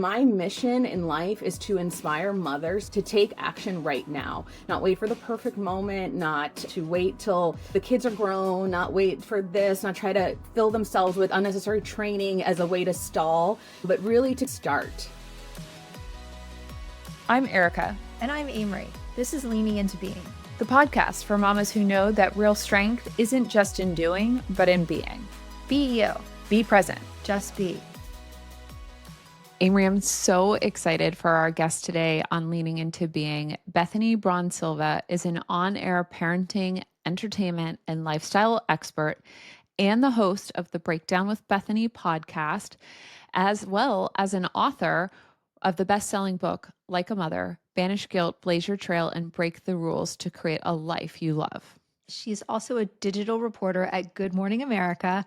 My mission in life is to inspire mothers to take action right now, not wait for the perfect moment, not to wait till the kids are grown, not wait for this, not try to fill themselves with unnecessary training as a way to stall, but really to start. I'm Erica. And I'm Amory. This is Leaning Into Being, the podcast for mamas who know that real strength isn't just in doing, but in being. Be you. Be present. Just be. Amory, I'm so excited for our guest today on Leaning Into Being. Bethany Braun-Silva is an on-air parenting, entertainment, and lifestyle expert and the host of the Breakdown with Bethany podcast, as well as an author of the best-selling book, Like a Mother, Banish Guilt, Blaze Your Trail, and Break the Rules to Create a Life You Love. She's also a digital reporter at Good Morning America,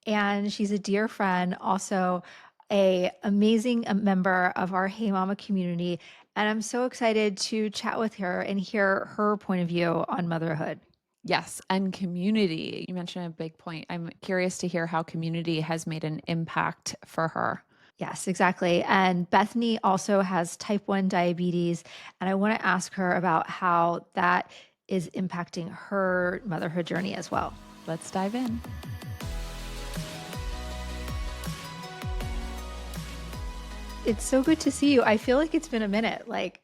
and she's a dear friend, also an amazing member of our Hey Mama community. And I'm so excited to chat with her and hear her point of view on motherhood. Yes, and community. You mentioned a big point. I'm curious to hear how community has made an impact for her. Yes, exactly. And Bethany also has type 1 diabetes. And I want to ask her about how that is impacting her motherhood journey as well. Let's dive in. It's so good to see you. I feel like it's been a minute. Like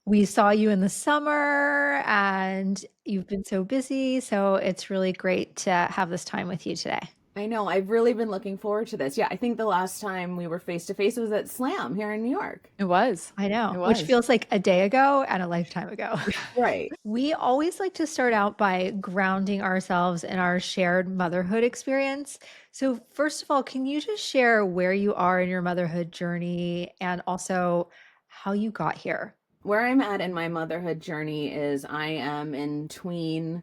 we saw you in the summer and you've been so busy. So it's really great to have this time with you today. I know. I've really been looking forward to this. Yeah, I think the last time we were face to face was at Slam here in New York. It was. I know, which feels like a day ago and a lifetime ago. Right. We always like to start out by grounding ourselves in our shared motherhood experience. So first of all, can you just share where you are in your motherhood journey and also how you got here? Where I'm at in my motherhood journey is I am in tween,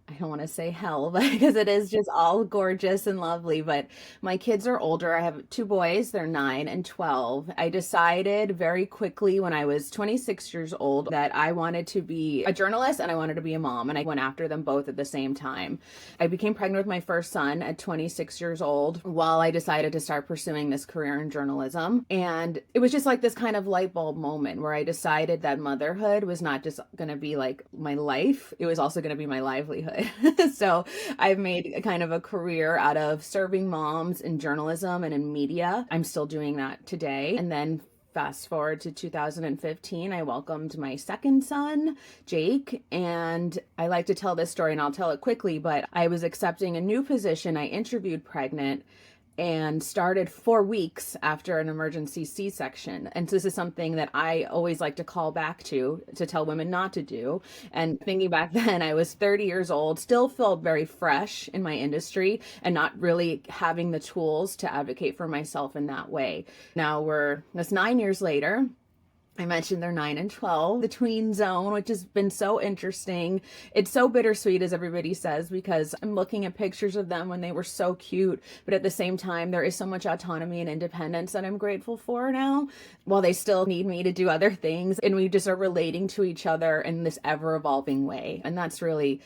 I don't want to say hell, but because it is just all gorgeous and lovely. But my kids are older. I have two boys. They're 9 and 12. I decided very quickly when I was 26 years old that I wanted to be a journalist and I wanted to be a mom. And I went after them both at the same time. I became pregnant with my first son at 26 years old while I decided to start pursuing this career in journalism. And it was just like this kind of light bulb moment where I decided that motherhood was not just going to be like my life. It was also going to be my livelihood. So I've made kind of a career out of serving moms in journalism and in media. I'm still doing that today. And then fast forward to 2015, I welcomed my second son, Jake. And I like to tell this story and I'll tell it quickly, but I was accepting a new position. I interviewed pregnant and started 4 weeks after an emergency C-section. And so this is something that I always like to call back to tell women not to do. And thinking back then, I was 30 years old, still felt very fresh in my industry and not really having the tools to advocate for myself in that way. Now that's 9 years later. I mentioned they're 9 and 12, the tween zone, which has been so interesting. It's so bittersweet, as everybody says, because I'm looking at pictures of them when they were so cute. But at the same time, there is so much autonomy and independence that I'm grateful for now, while they still need me to do other things. And we just are relating to each other in this ever evolving way. And that's really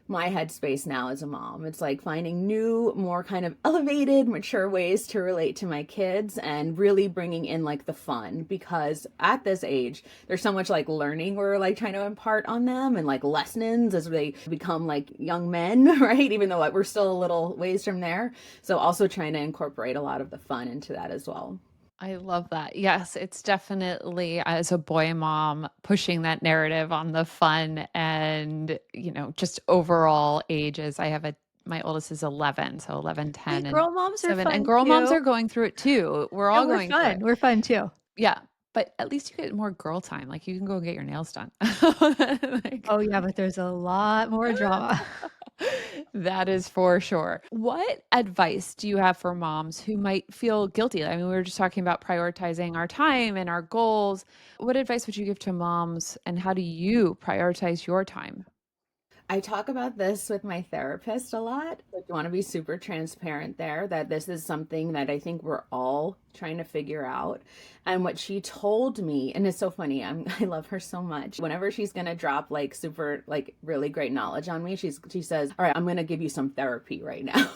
my headspace now as a mom. It's like finding new, more kind of elevated, mature ways to relate to my kids and really bringing in like the fun, because at this age, there's so much like learning we're like trying to impart on them and like lessons as they become like young men, right? Even though we're still a little ways from there. So also trying to incorporate a lot of the fun into that as well. I love that. Yes, it's definitely, as a boy mom, pushing that narrative on the fun and, just overall ages. My oldest is 11, so 11, 10, and girl moms 7. Are fun and girl too. Moms are going through it too. We're all going fun. through it. We're fun too. Yeah. But at least you get more girl time. Like you can go get your nails done. Oh yeah, but there's a lot more drama. That is for sure. What advice do you have for moms who might feel guilty? I mean, we were just talking about prioritizing our time and our goals. What advice would you give to moms, and how do you prioritize your time? I talk about this with my therapist a lot. I want to be super transparent there that this is something that I think we're all trying to figure out. And what she told me, and it's so funny, I love her so much. Whenever she's going to drop like super, like really great knowledge on me, she says, all right, I'm going to give you some therapy right now.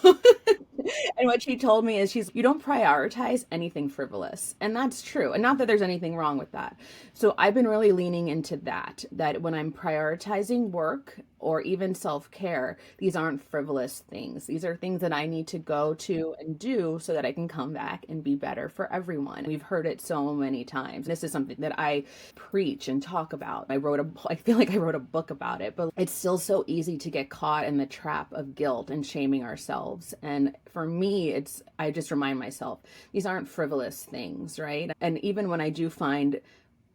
And what she told me is you don't prioritize anything frivolous. And that's true. And not that there's anything wrong with that. So I've been really leaning into that when I'm prioritizing work or even self-care, these aren't frivolous things. These are things that I need to go to and do so that I can come back and be better for everyone. We've heard it so many times. This is something that I preach and talk about. I feel like I wrote a book about it, but it's still so easy to get caught in the trap of guilt and shaming ourselves. And for me, I just remind myself, these aren't frivolous things, right? And even when I do find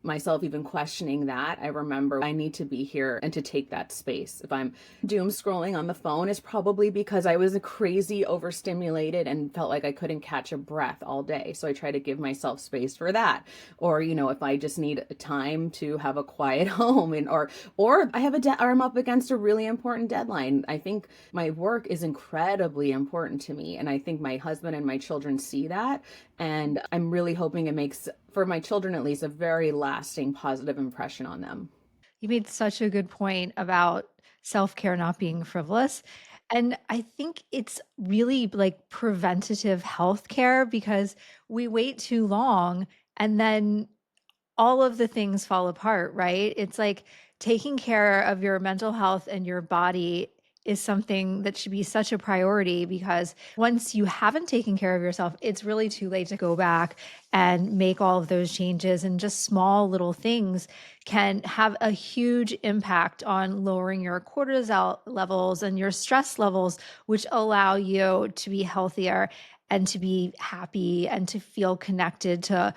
myself even questioning that, I remember I need to be here and to take that space. If I'm doom scrolling on the phone, it's probably because I was crazy overstimulated and felt like I couldn't catch a breath all day. So I try to give myself space for that. Or, if I just need time to have a quiet home or I have or I'm up against a really important deadline. I think my work is incredibly important to me. And I think my husband and my children see that. And I'm really hoping it makes, for my children at least, a very lasting positive impression on them. You made such a good point about self-care not being frivolous. And I think it's really like preventative health care because we wait too long and then all of the things fall apart, right? It's like taking care of your mental health and your body is something that should be such a priority because once you haven't taken care of yourself, it's really too late to go back and make all of those changes. And just small little things can have a huge impact on lowering your cortisol levels and your stress levels, which allow you to be healthier and to be happy and to feel connected to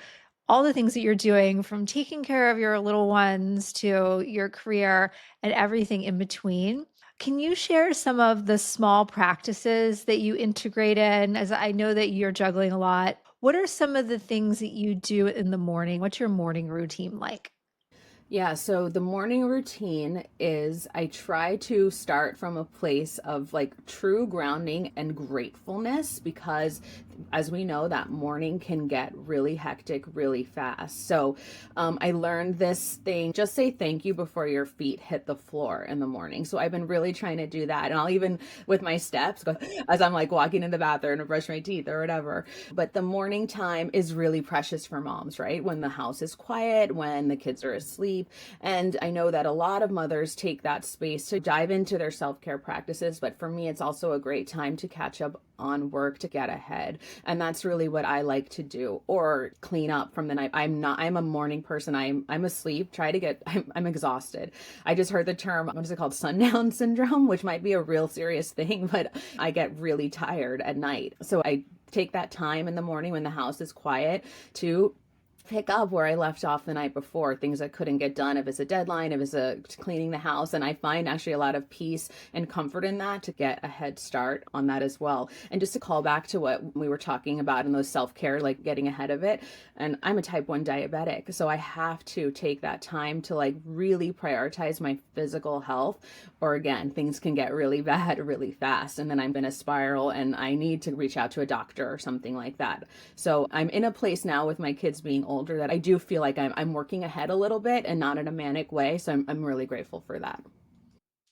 all the things that you're doing from taking care of your little ones to your career and everything in between. Can you share some of the small practices that you integrate in? As I know that you're juggling a lot. What are some of the things that you do in the morning? What's your morning routine like? Yeah, so the morning routine is I try to start from a place of like true grounding and gratefulness because, as we know, that morning can get really hectic really fast. So I learned this thing, just say thank you before your feet hit the floor in the morning. So I've been really trying to do that. And I'll even, with my steps, go as I'm like walking in the bathroom to brush my teeth or whatever. But the morning time is really precious for moms, right? When the house is quiet, when the kids are asleep. And I know that a lot of mothers take that space to dive into their self-care practices, but for me, it's also a great time to catch up on work to get ahead. And that's really what I like to do, or clean up from the night. I'm a morning person. I'm asleep, I'm exhausted. I just heard the term, what is it called? Sundown syndrome, which might be a real serious thing, but I get really tired at night. So I take that time in the morning when the house is quiet to pick up where I left off the night before, things I couldn't get done, if it's a deadline, if it's a cleaning the house. And I find actually a lot of peace and comfort in that to get a head start on that as well. And just to call back to what we were talking about in those self-care, like getting ahead of it. And I'm a type 1 diabetic, so I have to take that time to like really prioritize my physical health, or again, things can get really bad really fast. And then I'm going to spiral and I need to reach out to a doctor or something like that. So I'm in a place now with my kids being older that I do feel like I'm working ahead a little bit and not in a manic way. So I'm really grateful for that.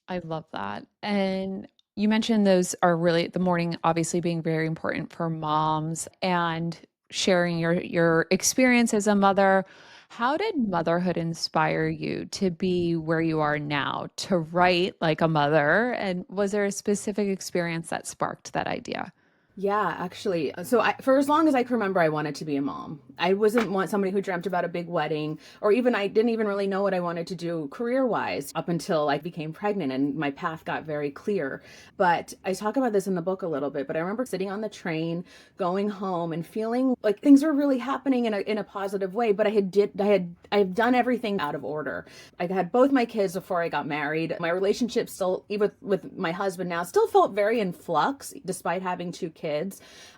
I love that. And you mentioned those are really the morning obviously being very important for moms and sharing your experience as a mother. How did motherhood inspire you to be where you are now, to write like a mother? And was there a specific experience that sparked that idea? Yeah, actually. So for as long as I can remember, I wanted to be a mom. I wasn't want somebody who dreamt about a big wedding, or even I didn't even really know what I wanted to do career wise up until I became pregnant and my path got very clear. But I talk about this in the book a little bit, but I remember sitting on the train, going home and feeling like things were really happening in a positive way, but I've done everything out of order. I had both my kids before I got married. My relationship still, even with my husband now, still felt very in flux despite having two kids.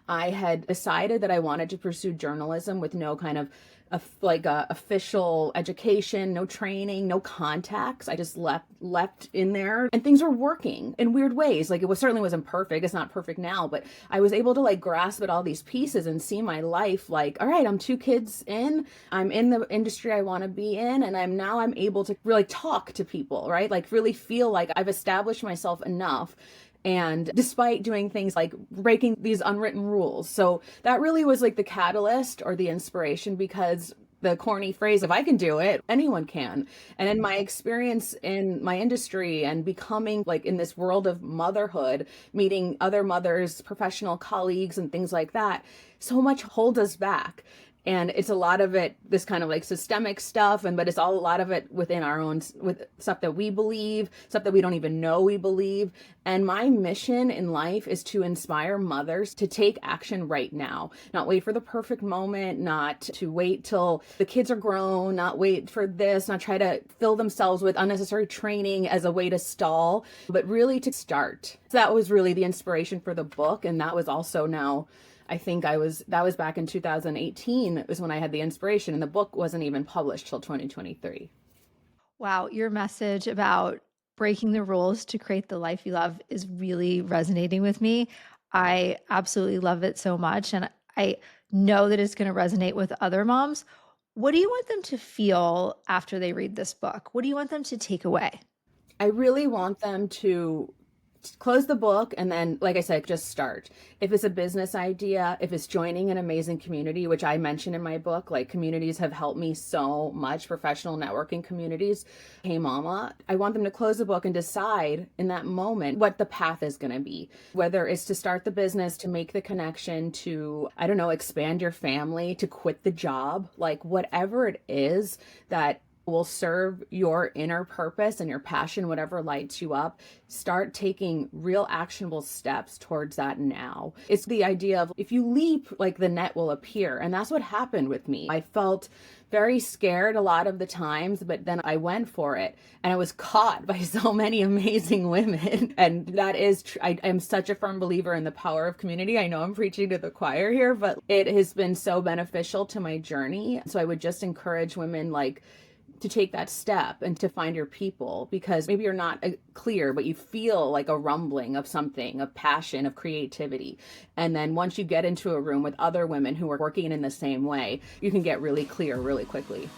I had decided that I wanted to pursue journalism with no kind of official education, no training, no contacts. I just left in there, and things were working in weird ways. Like certainly wasn't perfect. It's not perfect now, but I was able to like grasp at all these pieces and see my life like, all right, I'm two kids in, I'm in the industry I want to be in, and I'm able to really talk to people, right? Like really feel like I've established myself enough And despite doing things like breaking these unwritten rules. So that really was like the catalyst or the inspiration, because the corny phrase, if I can do it, anyone can. And in my experience in my industry and becoming like in this world of motherhood, meeting other mothers, professional colleagues, and things like that, so much holds us back. And it's a lot of it, this kind of like systemic stuff, but it's all a lot of it within our own, with stuff that we believe, stuff that we don't even know we believe. And my mission in life is to inspire mothers to take action right now, not wait for the perfect moment, not to wait till the kids are grown, not wait for this, not try to fill themselves with unnecessary training as a way to stall, but really to start. So that was really the inspiration for the book. And that was also now, I think that was back in 2018 was when I had the inspiration, and the book wasn't even published till 2023. Wow, your message about breaking the rules to create the life you love is really resonating with me. I absolutely love it so much. And I know that it's going to resonate with other moms. What do you want them to feel after they read this book? What do you want them to take away? I really want them to close the book and then, like I said, just start. If it's a business idea, if it's joining an amazing community, which I mentioned in my book, like communities have helped me so much, professional networking communities. Hey Mama, I want them to close the book and decide in that moment what the path is going to be, whether it's to start the business, to make the connection, to, I don't know, expand your family, to quit the job, like whatever it is that will serve your inner purpose and your passion, whatever lights you up. Start taking real actionable steps towards that now. It's the idea of if you leap, like the net will appear. And that's what happened with me. I felt very scared a lot of the times, but then I went for it and I was caught by so many amazing women. And that is, I am such a firm believer in the power of community. I know I'm preaching to the choir here, but it has been so beneficial to my journey. So I would just encourage women like to take that step and to find your people, because maybe you're not clear, but you feel like a rumbling of something, of passion, of creativity. And then once you get into a room with other women who are working in the same way, you can get really clear really quickly.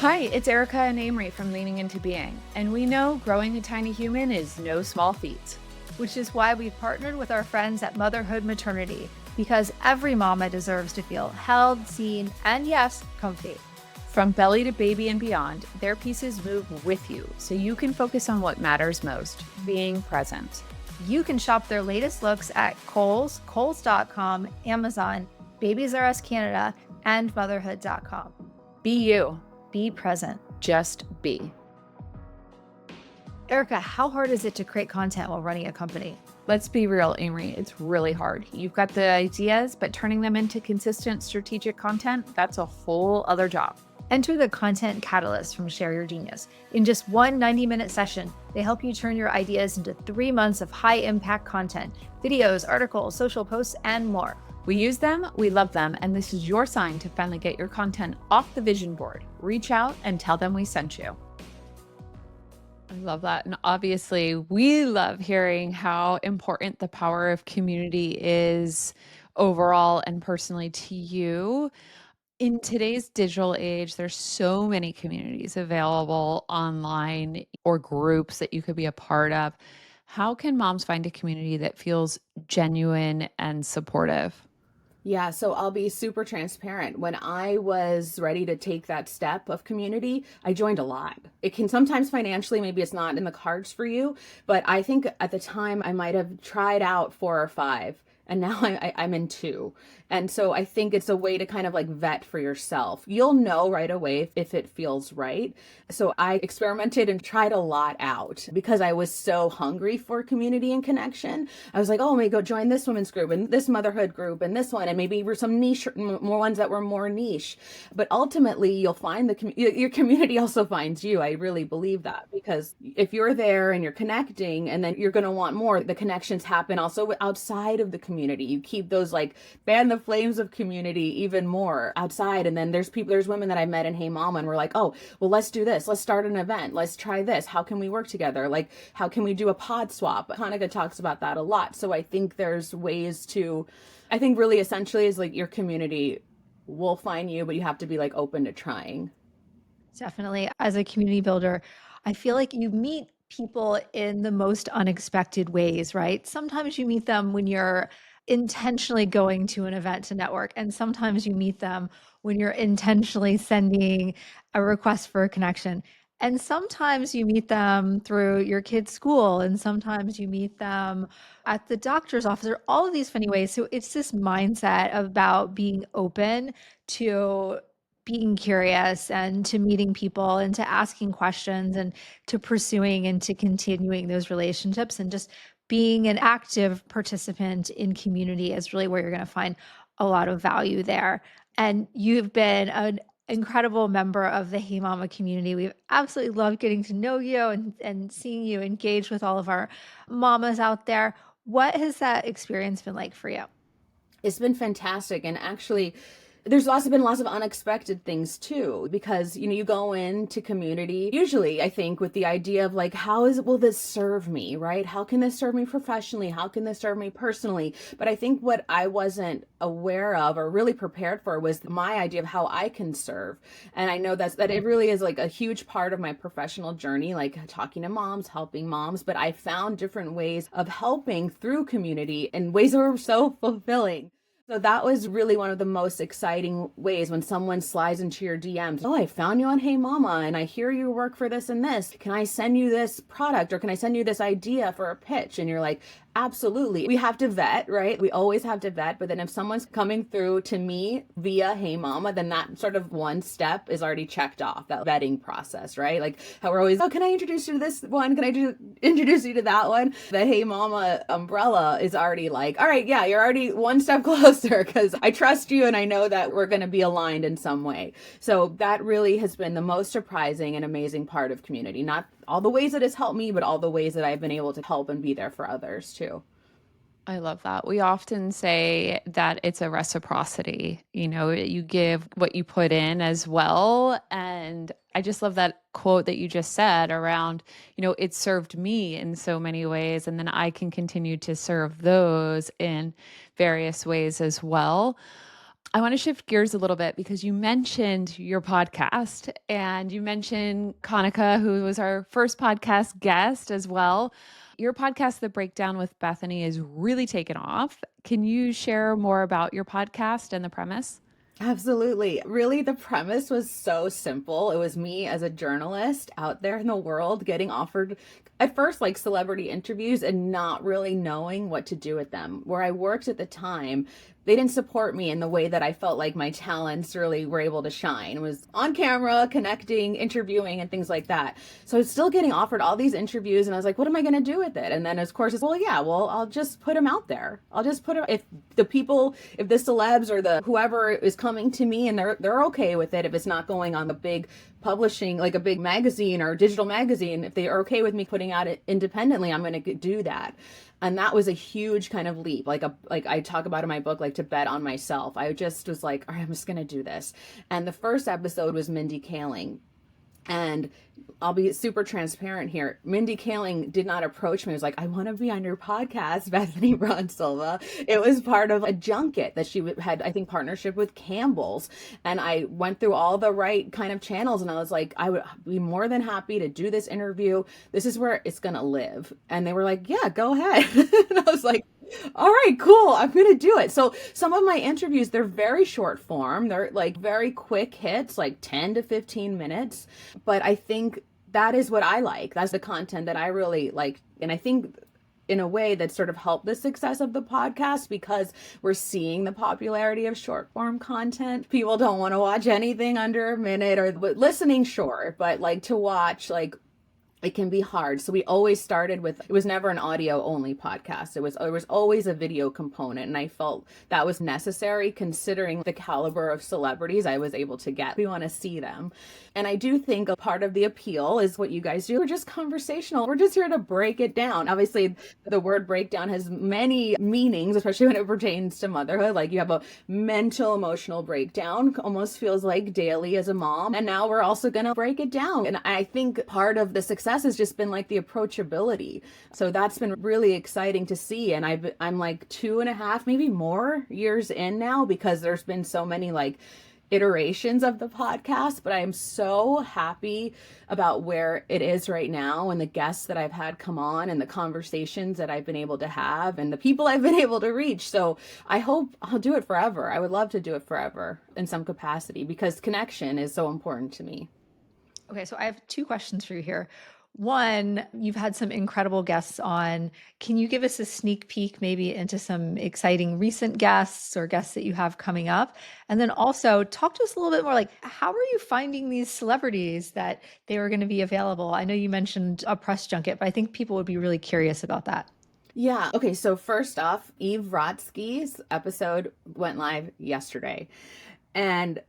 Hi, it's Erica and Amory from Leaning Into Being, and we know growing a tiny human is no small feat. Which is why we've partnered with our friends at Motherhood Maternity, because every mama deserves to feel held, seen, and yes, comfy. From belly to baby and beyond, their pieces move with you so you can focus on what matters most, being present. You can shop their latest looks at Kohl's, Kohls.com, Amazon, Babies R Us Canada, and motherhood.com. Be you. Be present. Just be. Erica, how hard is it to create content while running a company? Let's be real, Amory. It's really hard. You've got the ideas, but turning them into consistent strategic content, that's a whole other job. Enter the Content Catalyst from Share Your Genius. In just one 90-minute session, they help you turn your ideas into 3 months of high-impact content, videos, articles, social posts, and more. We use them, we love them, and this is your sign to finally get your content off the vision board. Reach out and tell them we sent you. I love that. And obviously, we love hearing how important the power of community is overall and personally to you. In today's digital age, there's so many communities available online or groups that you could be a part of. How can moms find a community that feels genuine and supportive? Yeah, so I'll be super transparent. When I was ready to take that step of community, I joined a lot. It can sometimes financially, maybe it's not in the cards for you, but I think at the time I might have tried out 4 or 5. And now I'm in 2. And so I think it's a way to kind of like vet for yourself. You'll know right away if it feels right. So I experimented and tried a lot out because I was so hungry for community and connection. I was like, oh, maybe go join this women's group and this motherhood group and this one, and maybe some niche, more ones that were more niche. But ultimately, you'll find your community also finds you. I really believe that, because if you're there and you're connecting, and then you're going to want more, the connections happen also outside of the community. You keep those like fan the flames of community even more outside. And then there's women that I met in Hey Mama, and we're like, oh, well, let's do this. Let's start an event. Let's try this. How can we work together? Like, how can we do a pod swap? Hanukkah talks about that a lot. So I think there's ways to, I think really essentially is like your community will find you, but you have to be like open to trying. Definitely. As a community builder, I feel like you meet people in the most unexpected ways, right? Sometimes you meet them when you're intentionally going to an event to network, and sometimes you meet them when you're intentionally sending a request for a connection. And sometimes you meet them through your kid's school, and sometimes you meet them at the doctor's office, or all of these funny ways. So it's this mindset about being open to being curious and to meeting people and to asking questions and to pursuing and to continuing those relationships, and just being an active participant in community is really where you're going to find a lot of value there. And you've been an incredible member of the Hey Mama community. We've absolutely loved getting to know you and seeing you engage with all of our mamas out there. What has that experience been like for you? It's been fantastic. And actually, there's also been lots of unexpected things too, because, you go into community, usually I think with the idea of like, will this serve me, right? How can this serve me professionally? How can this serve me personally? But I think what I wasn't aware of or really prepared for was my idea of how I can serve. And I know that it really is like a huge part of my professional journey, like talking to moms, helping moms, but I found different ways of helping through community in ways that were so fulfilling. So that was really one of the most exciting ways when someone slides into your DMs. Oh, I found you on Hey Mama and I hear you work for this and this. Can I send you this product or can I send you this idea for a pitch? And you're like, absolutely. We have to vet, right? We always have to vet. But then if someone's coming through to me via Hey Mama, then that sort of one step is already checked off, that vetting process, right? Like how we're always, oh, can I introduce you to this one? Can I introduce you to that one? The Hey Mama umbrella is already like, all right, yeah, you're already one step closer because I trust you and I know that we're going to be aligned in some way. So that really has been the most surprising and amazing part of community. Not all the ways that it's helped me, but all the ways that I've been able to help and be there for others too. I love that. We often say that it's a reciprocity. You give what you put in as well. And I just love that quote that you just said around, it served me in so many ways. And then I can continue to serve those in various ways as well. I want to shift gears a little bit because you mentioned your podcast and you mentioned Kanika, who was our first podcast guest as well. Your podcast, The Breakdown with Bethany, is really taken off. Can you share more about your podcast and the premise? Absolutely. Really, the premise was so simple. It was me as a journalist out there in the world getting offered at first like celebrity interviews and not really knowing what to do with them. Where I worked at the time, they didn't support me in the way that I felt like my talents really were able to shine. It was on camera, connecting, interviewing, and things like that. So I was still getting offered all these interviews, and I was like, what am I going to do with it? And then, of course, it's, well, yeah, well, I'll just put them out there. I'll just put them, if the celebs or the whoever is coming to me and they're okay with it, if it's not going on the big publishing, like a big magazine or digital magazine, if they are okay with me putting out it independently, I'm going to do that. And that was a huge kind of leap, like I talk about in my book, like to bet on myself. I just was like, all right, I'm just going to do this. And the first episode was Mindy Kaling. And I'll be super transparent here. Mindy Kaling did not approach me. It was like, I want to be on your podcast, Bethany Braun-Silva. It was part of a junket that she had, I think, partnership with Campbell's. And I went through all the right kind of channels. And I was like, I would be more than happy to do this interview. This is where it's going to live. And they were like, yeah, go ahead. And I was like, all right, cool. I'm going to do it. So some of my interviews, they're very short form. They're like very quick hits, like 10 to 15 minutes. But I think that is what I like. That's the content that I really like. And I think in a way that sort of helped the success of the podcast because we're seeing the popularity of short form content. People don't want to watch anything under a minute or listening, sure, but like to watch, like, it can be hard. So we always started with, it was never an audio only podcast. There was always a video component. And I felt that was necessary considering the caliber of celebrities I was able to get. We want to see them. And I do think a part of the appeal is what you guys do. We're just conversational. We're just here to break it down. Obviously, the word breakdown has many meanings, especially when it pertains to motherhood. Like you have a mental, emotional breakdown, almost feels like daily as a mom. And now we're also going to break it down. And I think part of the success has just been like the approachability. So that's been really exciting to see. And I'm like 2.5, maybe more years in now because there's been so many like iterations of the podcast, but I am so happy about where it is right now and the guests that I've had come on and the conversations that I've been able to have and the people I've been able to reach. So I hope I'll do it forever. I would love to do it forever in some capacity because connection is so important to me. Okay, so I have two questions for you here. One, you've had some incredible guests on. Can you give us a sneak peek maybe into some exciting recent guests or guests that you have coming up? And then also talk to us a little bit more like how are you finding these celebrities that they were going to be available? I know you mentioned a press junket, but I think people would be really curious about that. Yeah. Okay. So first off, Eve Rotsky's episode went live yesterday. And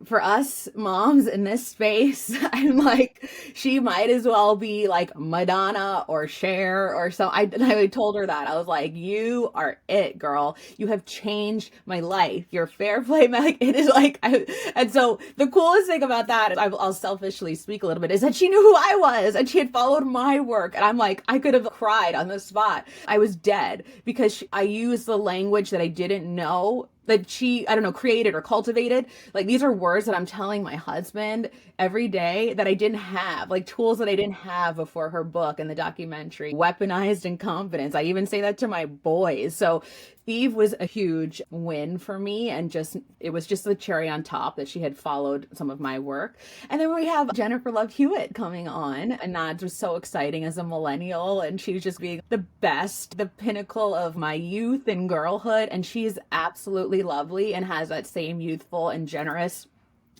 for us moms in this space, I'm like, she might as well be like Madonna or Cher or so. I told her that. I was like, you are it, girl. You have changed my life. You're fair play. Like, it is like, and so the coolest thing about that, is I'll selfishly speak a little bit, is that she knew who I was and she had followed my work. And I'm like, I could have cried on the spot. I was dead because I used the language that I didn't know that she, I don't know, created or cultivated. Like these are words that I'm telling my husband every day that I didn't have, like tools that I didn't have before her book and the documentary, Weaponized in Confidence. I even say that to my boys. So Eve was a huge win for me. And just, it was just the cherry on top that she had followed some of my work. And then we have Jennifer Love Hewitt coming on. And that was so exciting as a millennial. And she was just being the best, the pinnacle of my youth and girlhood. And she's absolutely lovely and has that same youthful and generous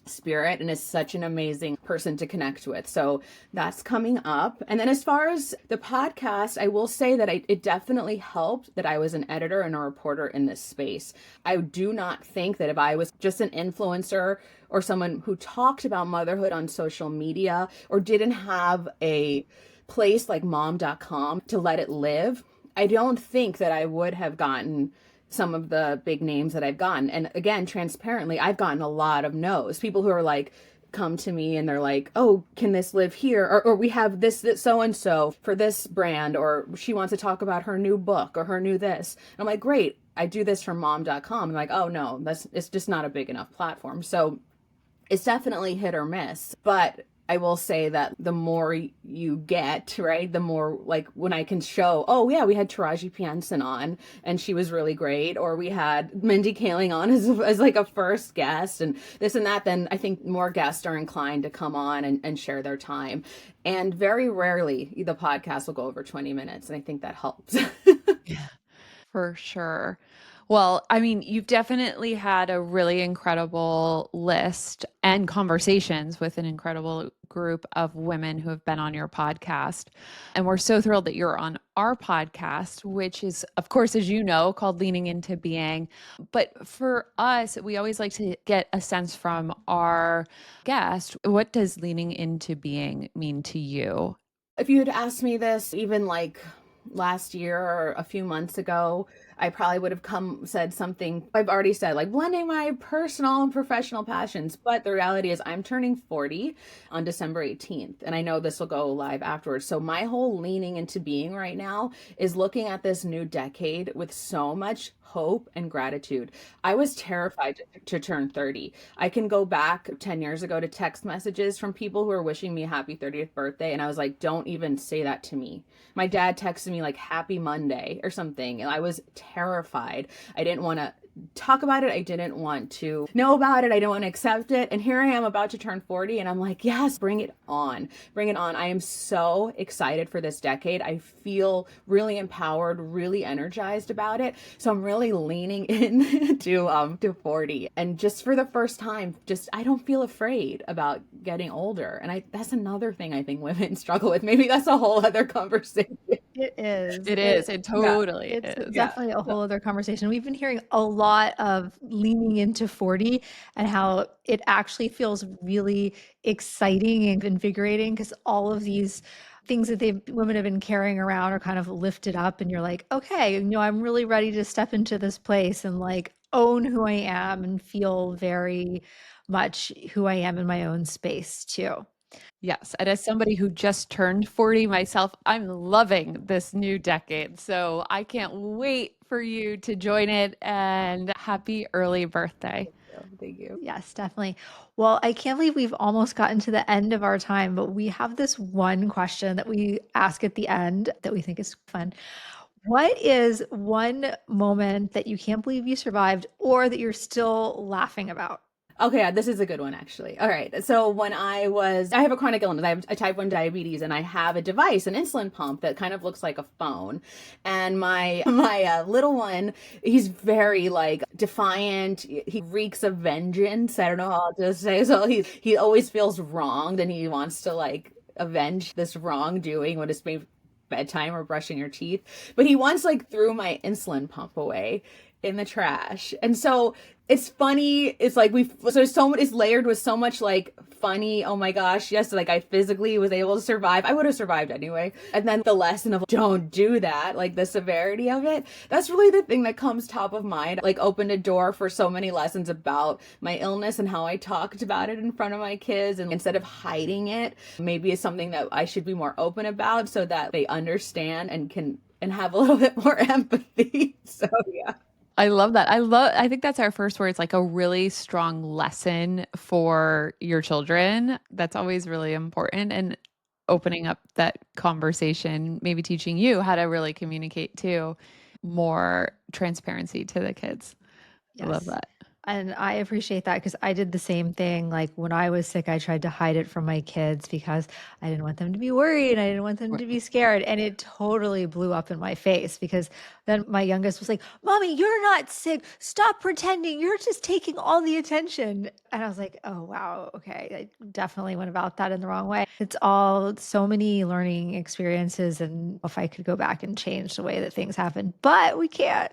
spirit and is such an amazing person to connect with. So that's coming up. And then as far as the podcast, I will say that it definitely helped that I was an editor and a reporter in this space. I do not think that if I was just an influencer or someone who talked about motherhood on social media or didn't have a place like mom.com to let it live, I don't think that I would have gotten some of the big names that I've gotten. And again, transparently, I've gotten a lot of no's. People who are like, come to me and they're like, oh, can this live here? Or we have this so and so for this brand, or she wants to talk about her new book or her new this. And I'm like, great, I do this from mom.com. I'm like, oh no, it's just not a big enough platform. So it's definitely hit or miss. But I will say that the more you get, right, the more like when I can show, oh yeah, we had Taraji P. Henson on and she was really great, or we had Mindy Kaling on as like a first guest and this and that, then I think more guests are inclined to come on and share their time. And very rarely the podcast will go over 20 minutes. And I think that helps. For sure. Well, I mean, you've definitely had a really incredible list and conversations with an incredible group of women who have been on your podcast. And we're so thrilled that you're on our podcast, which is, of course, as you know, called Leaning Into Being. But for us, we always like to get a sense from our guest. What does leaning into being mean to you? If you had asked me this even like last year or a few months ago, I probably would have said something I've already said, like blending my personal and professional passions. But the reality is, I'm turning 40 on December 18th, and I know this will go live afterwards. So, my whole leaning into being right now is looking at this new decade with so much hope and gratitude. I was terrified to turn 30. I can go back 10 years ago to text messages from people who are wishing me a happy 30th birthday. And I was like, don't even say that to me. My dad texted me like happy Monday or something. And I was terrified. I didn't want to talk about it. I didn't want to know about it. I didn't want to accept it. And here I am about to turn 40 and I'm like, yes, bring it on. Bring it on. I am so excited for this decade. I feel really empowered, really energized about it. So I'm really leaning in to 40. And just for the first time, just I don't feel afraid about getting older. And that's another thing I think women struggle with. Maybe that's a whole other conversation. It is. It is. It Yeah. totally It's is. Yeah. definitely a whole other conversation. We've been hearing a lot of leaning into 40 and how it actually feels really exciting and invigorating because all of these things that women have been carrying around are kind of lifted up and you're like, okay, I'm really ready to step into this place and like own who I am and feel very much who I am in my own space too. Yes. And as somebody who just turned 40 myself, I'm loving this new decade. So I can't wait for you to join it and happy early birthday. Thank you. Yes, definitely. Well, I can't believe we've almost gotten to the end of our time, but we have this one question that we ask at the end that we think is fun. What is one moment that you can't believe you survived or that you're still laughing about? Okay, this is a good one actually. All right. So I have a chronic illness. I have a type 1 diabetes and I have a device, an insulin pump that kind of looks like a phone. And my little one, he's very like defiant. He reeks of vengeance. I don't know how to say. So he always feels wronged and he wants to like avenge this wrongdoing when it's maybe bedtime or brushing your teeth. But he once like threw my insulin pump away in the trash. And so it's funny. It's like it's layered with so much like funny. Oh my gosh, yes, like I physically was able to survive. I would have survived anyway. And then the lesson of don't do that, like the severity of it. That's really the thing that comes top of mind. Like opened a door for so many lessons about my illness and how I talked about it in front of my kids. And instead of hiding it, maybe it's something that I should be more open about so that they understand and can and have a little bit more empathy. So yeah. I love that. I think that's our first word. It's like a really strong lesson for your children. That's always really important. And opening up that conversation, maybe teaching you how to really communicate too, more transparency to the kids. I love Yes. that. And I appreciate that because I did the same thing. Like when I was sick, I tried to hide it from my kids because I didn't want them to be worried. I didn't want them to be scared. And it totally blew up in my face because then my youngest was like, Mommy, you're not sick. Stop pretending. You're just taking all the attention. And I was like, oh, wow. Okay. I definitely went about that in the wrong way. It's all so many learning experiences. And if I could go back and change the way that things happen, but we can't.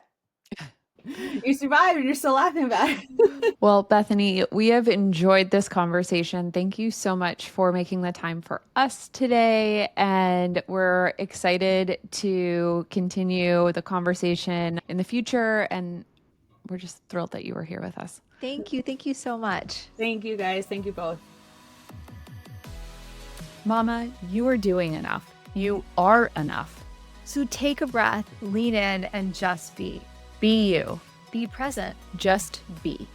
You survived and you're still laughing about it. Well, Bethany, we have enjoyed this conversation. Thank you so much for making the time for us today. And we're excited to continue the conversation in the future. And we're just thrilled that you were here with us. Thank you. Thank you so much. Thank you guys. Thank you both. Mama, you are doing enough. You are enough. So take a breath, lean in, and just be. Be you. Be present. Just be.